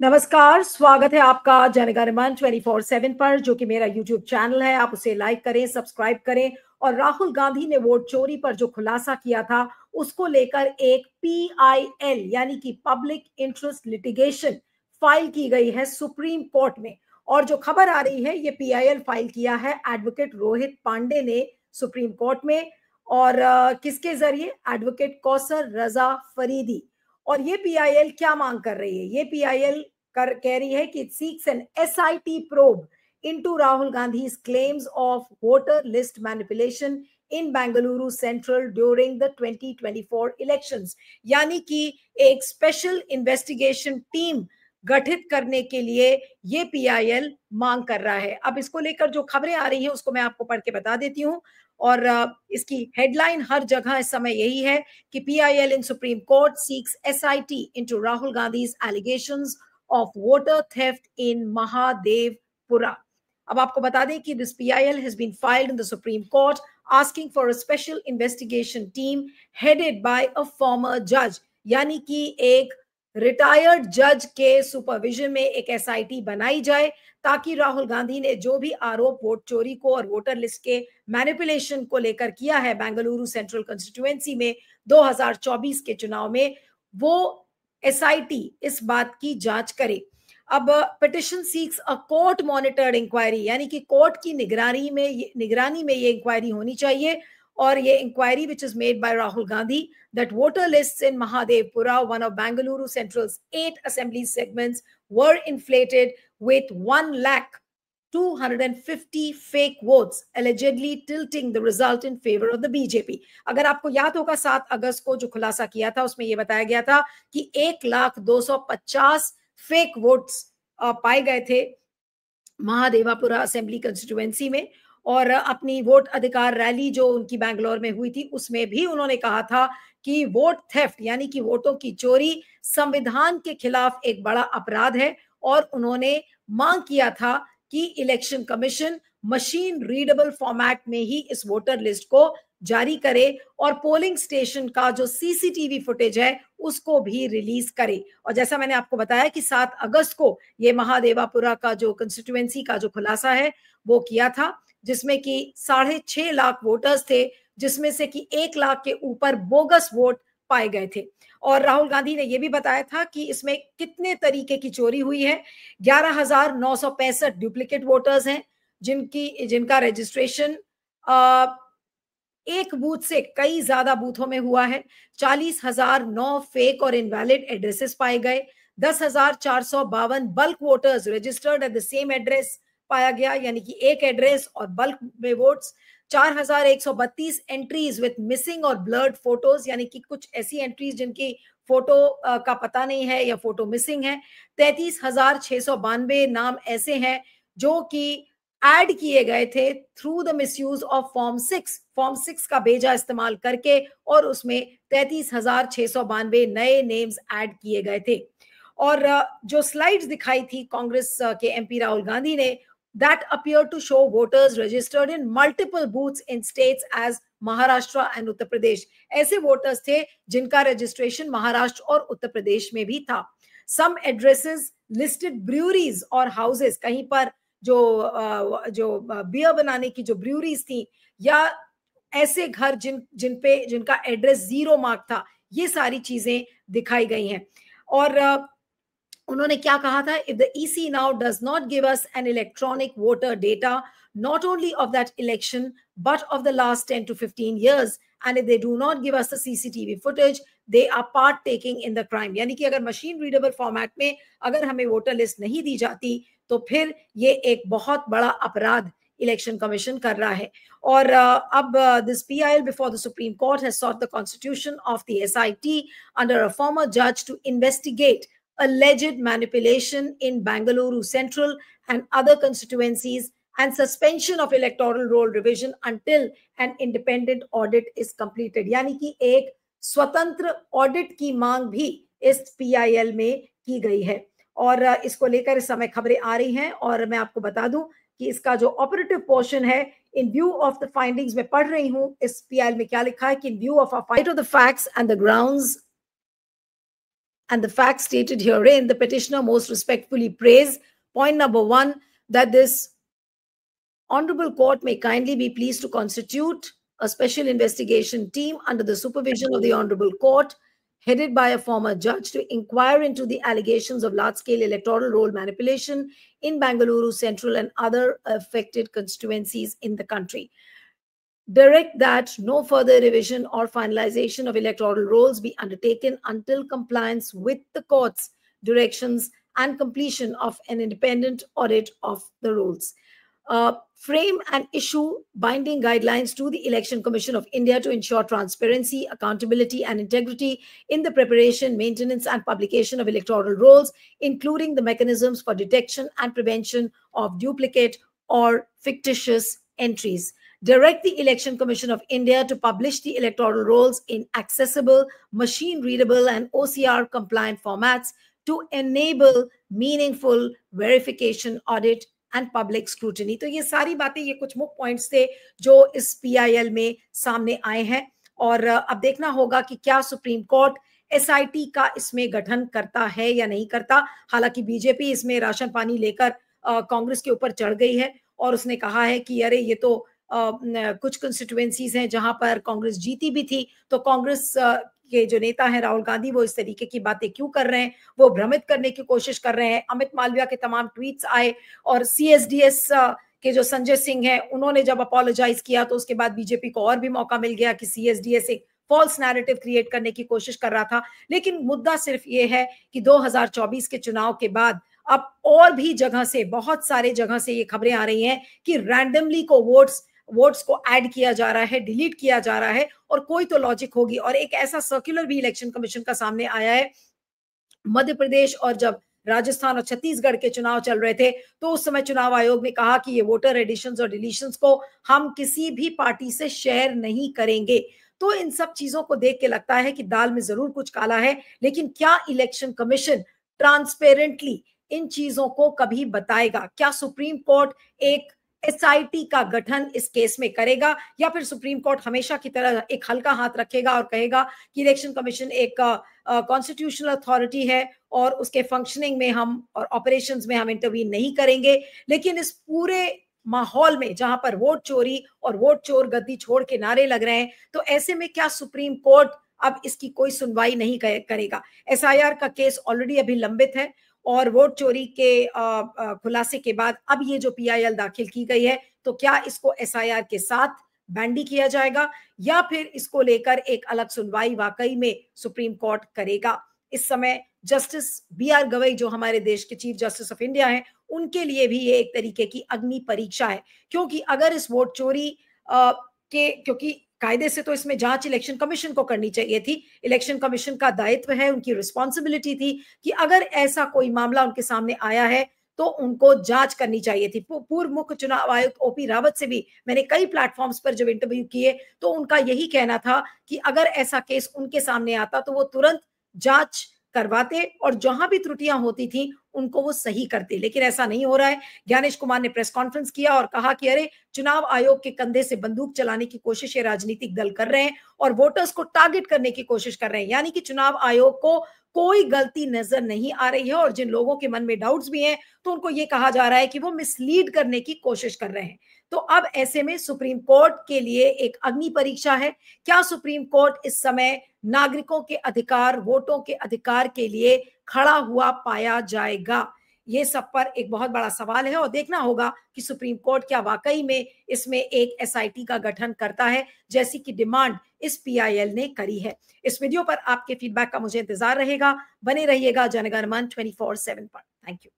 नमस्कार, स्वागत है आपका जनगणमन 24/7 पर, जो कि मेरा यूट्यूब चैनल है। आप उसे लाइक करें, सब्सक्राइब करें। और राहुल गांधी ने वोट चोरी पर जो खुलासा किया था, उसको लेकर एक PIL यानी कि पब्लिक इंटरेस्ट लिटिगेशन फाइल की गई है सुप्रीम कोर्ट में। और जो खबर आ रही है, ये PIL फाइल किया है एडवोकेट रोहित पांडे ने सुप्रीम कोर्ट में। और किसके जरिए? एडवोकेट कौसर रजा फरीदी। और ये PIL क्या मांग कर रही है? ये PIL कह रही है कि it seeks an SIT probe into Rahul Gandhi's claims of voter list manipulation in Bengaluru Central during the 2024 elections। यानी कि एक स्पेशल इन्वेस्टिगेशन टीम गठित करने के लिए ये PIL मांग कर रहा है। अब इसको लेकर जो खबरें आ रही हैं उसको मैं आपको पढ़ के बता देती हूँ। और इसकी हेडलाइन हर जगह इस समय यही है कि PIL in Supreme Court seeks SIT into Rahul Gandhi's allegations of voter theft in Mahadevpura। अब आपको बता दें कि this PIL has been filed in the Supreme Court asking for a special investigation team headed by a former judge, यानी कि एक retired जज के सुपरविजन में एक SIT बनाई जाए, ताकि राहुल गांधी ने जो भी आरोप वोट चोरी को और वोटर लिस्ट के मैनिपुलेशन को लेकर किया है बेंगलुरु सेंट्रल कंस्टिट्यूएंसी में 2024 के चुनाव में, वो SIT इस बात की जांच करे। अब petition seeks a court monitored inquiry, यानी कि कोर्ट की निगरानी में ये इंक्वायरी होनी चाहिए। और ये inquiry which is made by Rahul Gandhi that voter lists in Mahadevpura, one of Bengaluru Central's 8 assembly segments, were inflated with 1,250 fake votes, allegedly tilting the result in favor of the BJP। अगर आपको याद होगा 7 अगस्त को जो खुलासा किया था उसमें यह बताया गया था कि 1,250 फेक वोट्स पाए गए थे महादेवापुरा असेंबली कंस्टिट्यूएंसी में। और अपनी वोट अधिकार रैली जो उनकी बैंगलोर में हुई थी उसमें भी उन्होंने कहा था कि वोट थेफ्ट यानी कि वोटों की चोरी संविधान के खिलाफ एक बड़ा अपराध है। और उन्होंने मांग किया था कि election commission machine readable format में ही इस वोटर लिस्ट को जारी करे और पोलिंग स्टेशन का जो CCTV फुटेज है उसको भी रिलीज करे। और जैसा मैंने आपको बताया कि 7 अगस्त को ये महादेवापुरा का जो कंस्टिट्यूएंसी का जो खुलासा है वो किया था, जिसमें कि 6.5 लाख वोटर्स थे, जिसमें से कि 1 लाख के ऊपर बोगस वोट पाए गए थे। और राहुल गांधी ने यह भी बताया था कि इसमें कितने तरीके की चोरी हुई है। 11,965 डुप्लीकेट वोटर्स हैं, जिनका रजिस्ट्रेशन एक बूथ से कई ज्यादा बूथों में हुआ है। 40,009 फेक और इनवैलिड एड्रेसेस पाए गए। 10,452 bulk voters registered at the same address पाया गया, यानी कि एक एड्रेस और बल्क में वोट्स। 4,132 एंट्रीज विद मिसिंग और ब्लर्ड फोटोज, यानी कि कुछ ऐसी एंट्रीज जिनकी फोटो का पता नहीं है या फोटो मिसिंग है। 33,692 नाम ऐसे हैं जो कि ऐड किए गए थे through the misuse of form 6 का बेजा इस्तेमाल करके, और उसमें 33,692 नए नेम्स ऐड किए गए थे। और जो स्लाइड्स दिखाई थी कांग्रेस के MP राहुल गांधी ने, that appeared to show voters registered in multiple booths in states as Maharashtra and Uttar Pradesh. ऐसे वोटर्स थे जिनका रजिस्ट्रेशन महाराष्ट्र और उत्तर प्रदेश में भी था। सम एड्रेसेस लिस्टेड ब्रूरीज और हाउसेस, कहीं पर जो बियर बनाने की जो ब्रूरीज थी या ऐसे घर जिनका एड्रेस 0 मार्क था, ये सारी चीजें दिखाई गई हैं। और उन्होंने क्या कहा था? if the EC now does not give us an electronic voter data not only of that election but of the last 10 to 15 years, and if they do not give us the CCTV footage, they are partaking in the crime। यानी कि अगर machine readable format में अगर हमें voter list नहीं दी जाती तो फिर ये एक बहुत बड़ा अपराध इलेक्शन कमीशन कर रहा है। और अब this PIL before the Supreme Court has sought the constitution of the SIT under a former judge to investigate alleged manipulation in Bengaluru Central and other constituencies and suspension of electoral roll revision until an independent audit is completed। यानी कि एक स्वतंत्र audit की मांग भी इस PIL में की गई है। और इसको लेकर इस समय खबरें आ रही हैं, और मैं आपको बता दूं कि इसका जो ऑपरेटिव पोर्शन है, इन व्यू ऑफ द फाइंडिंग्स में पढ़ रही हूं इस PIL में क्या लिखा है कि इन view of the facts and the grounds and the facts stated herein, the petitioner most respectfully prays. Point number 1, that this Honorable Court may kindly be pleased to constitute a special investigation team under the supervision of the Honorable Court, headed by a former judge, to inquire into the allegations of large-scale electoral roll manipulation in Bengaluru Central and other affected constituencies in the country. Direct that no further revision or finalization of electoral rolls be undertaken until compliance with the court's directions and completion of an independent audit of the rolls. Frame and issue binding guidelines to the Election Commission of India to ensure transparency, accountability, and integrity in the preparation, maintenance, and publication of electoral rolls, including the mechanisms for detection and prevention of duplicate or fictitious entries. Direct the Election Commission of India to publish the electoral rolls in accessible, machine-readable, and OCR-compliant formats to enable meaningful verification, audit, and public scrutiny. तो ये सारी बातें, ये कुछ मुख्य points थे जो इस PIL में सामने आए हैं. और अब देखना होगा कि क्या सुप्रीम कोर्ट SIT का इसमें गठन करता है या नहीं करता. हालांकि बीजेपी इसमें राशन पानी लेकर कांग्रेस के ऊपर चढ़ गई है और उसने कहा है कि अरे ये तो कुछ कंस्टिट्यूएंसीज हैं जहां पर कांग्रेस जीती भी थी, तो कांग्रेस के जो नेता हैं राहुल गांधी, वो इस तरीके की बातें क्यों कर रहे हैं, वो भ्रमित करने की कोशिश कर रहे हैं. अमित मालविया के तमाम ट्वीट्स आए और CSDS के जो संजय सिंह हैं, उन्होंने जब अपोलोजाइज किया तो उसके बाद बीजेपी को और भी मौका मिल गया कि CSDS एक फॉल्स नैरेटिव क्रिएट करने की कोशिश कर रहा था. लेकिन मुद्दा सिर्फ ये है कि 2024 के चुनाव के बाद अब और भी जगह से, बहुत सारे जगह से ये खबरें आ रही हैं कि रैंडमली को वोट्स को ऐड किया जा रहा है, डिलीट किया जा रहा है, और कोई तो लॉजिक होगी. और एक ऐसा सर्कुलर भी इलेक्शन कमीशन का सामने आया है. मध्य प्रदेश और जब राजस्थान और छत्तीसगढ़ के चुनाव चल रहे थे तो उस समय चुनाव आयोग ने कहा कि ये वोटर एडिशंस और डिलीशंस को हम किसी भी पार्टी से शेयर नहीं करेंगे. तो इन सब चीजों को देख के लगता है कि दाल में जरूर कुछ काला है. लेकिन क्या इलेक्शन कमीशन ट्रांसपेरेंटली इन चीजों को कभी बताएगा? क्या सुप्रीम कोर्ट एक SIT का गठन इस केस में करेगा, या फिर सुप्रीम कोर्ट हमेशा की तरह एक हल्का हाथ रखेगा और कहेगा कि इलेक्शन कमीशन एक कॉन्स्टिट्यूशनल अथॉरिटी है और उसके फंक्शनिंग में हम और ऑपरेशंस में हम इंटरवीन नहीं करेंगे. लेकिन इस पूरे माहौल में जहां पर वोट चोरी और वोट चोर गद्दी छोड़ के नारे लग रहे हैं, तो ऐसे में क्या सुप्रीम कोर्ट अब इसकी कोई सुनवाई नहीं करेगा? SIR का केस ऑलरेडी अभी लंबित है और वोट चोरी के खुलासे के बाद अब ये जो PIL दाखिल की गई है, तो क्या इसको SIR के साथ बैंडी किया जाएगा या फिर इसको लेकर एक अलग सुनवाई वाकई में सुप्रीम कोर्ट करेगा? इस समय जस्टिस BR गवई, जो हमारे देश के चीफ जस्टिस ऑफ इंडिया हैं, उनके लिए भी ये एक तरीके की अग्नि परीक्षा है. क्योंकि अगर इस वोट चोरी क्योंकि कायदे से तो इसमें जांच इलेक्शन कमीशन को करनी चाहिए थी. इलेक्शन कमीशन का दायित्व है, उनकी रिस्पॉन्सिबिलिटी थी कि अगर ऐसा कोई मामला उनके सामने आया है तो उनको जांच करनी चाहिए थी. पूर्व मुख्य चुनाव आयुक्त OP रावत से भी मैंने कई प्लेटफॉर्म्स पर जब इंटरव्यू किए तो उनका यही कहना था कि अगर ऐसा केस उनके सामने आता तो वो तुरंत जांच करवाते और जहां भी त्रुटियां होती थी उनको वो सही करते. लेकिन ऐसा नहीं हो रहा है. ज्ञानेश कुमार ने प्रेस कॉन्फ्रेंस किया और कहा कि अरे चुनाव आयोग के कंधे से बंदूक चलाने की कोशिश ये राजनीतिक दल कर रहे हैं और वोटर्स को टारगेट करने की कोशिश कर रहे हैं. यानी कि चुनाव आयोग को कोई गलती नजर नहीं आ रही है और जिन लोगों के मन में डाउट्स भी हैं तो उनको ये कहा जा रहा है कि वो मिसलीड करने की कोशिश कर रहे हैं. तो अब ऐसे में सुप्रीम कोर्ट के लिए एक अग्नि परीक्षा है. क्या सुप्रीम कोर्ट इस समय नागरिकों के अधिकार, वोटों के अधिकार के लिए खड़ा हुआ पाया जाएगा? ये सब पर एक बहुत बड़ा सवाल है और देखना होगा कि सुप्रीम कोर्ट क्या वाकई में इसमें एक SIT का गठन करता है जैसी कि डिमांड इस PIL ने करी है. इस वीडियो पर आपके फीडबैक का मुझे इंतजार रहेगा. बने रहिएगा जनगण मन 24/7 पर. Thank you.